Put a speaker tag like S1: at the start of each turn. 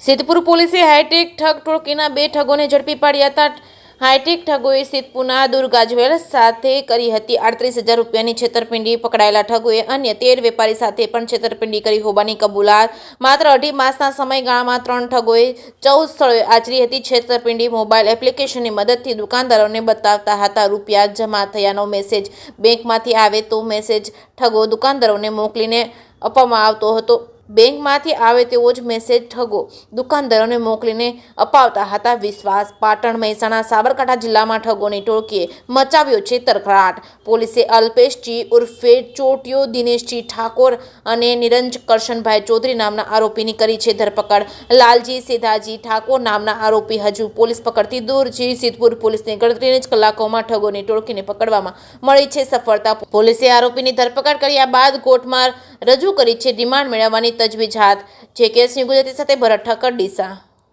S1: સિદ્ધપુર પોલીસે હાઈટેક ઠગ ટોળકીના 2 ઠગોને ઝડપી પાડ્યા હતા. હાઈટેક ઠગોએ સિદ્ધપુરના દુર્ગા જ્વેલર્સ સાથે કરી હતી 38,000 રૂપિયાની છેતરપિંડી. પકડાયેલા ઠગોએ અન્ય 13 વેપારી સાથે પણ છેતરપિંડી કરી હોવાની કબૂલાત. માત્ર 2.5 માસના સમયગાળામાં 3 ઠગોએ 14 સ્થળોએ આચરી હતી છેતરપિંડી. મોબાઈલ એપ્લિકેશનની મદદથી દુકાનદારોને બતાવતા હતા રૂપિયા જમા થયાનો મેસેજ. બેંકમાંથી આવે તો મેસેજ ઠગો દુકાનદારોને મોકલીને આપવામાં આવતો હતો. બેંકમાંથી આવે તેવો જ મેસેજ ઠગો દુકાનદારોને મોકલીને અપાવતા હતા વિશ્વાસ. પાટણ, મહેસાણા, સાબરકાંઠા જિલ્લામાં ઠગોની ટોળકીએ મચાવ્યો છે તરખડાટ. પોલીસે અલ્પેશજી ઉર્ફે ચોટિયો દિનેશજી ઠાકોર અને નિરંજ કરશનભાઈ ચૌધરી નામના આરોપીની કરી છે ધરપકડ. લાલજી સેધાજી ઠાકોર નામના આરોપી હજુ પોલીસ પકડતી દૂર છે. સિદ્ધપુર પોલીસને ગણતરીની જ કલાકોમાં ઠગોની ટોળકીને પકડવામાં મળી છે સફળતા. પોલીસે આરોપીની ધરપકડ કર્યા બાદ કોર્ટમાં રજૂ કરી છે. રિમાન્ડ મેળવવાની તજવીજ હાથ. જે કેસની ગુજરાતી સાથે ભરત ઠક્કર, ડીસા.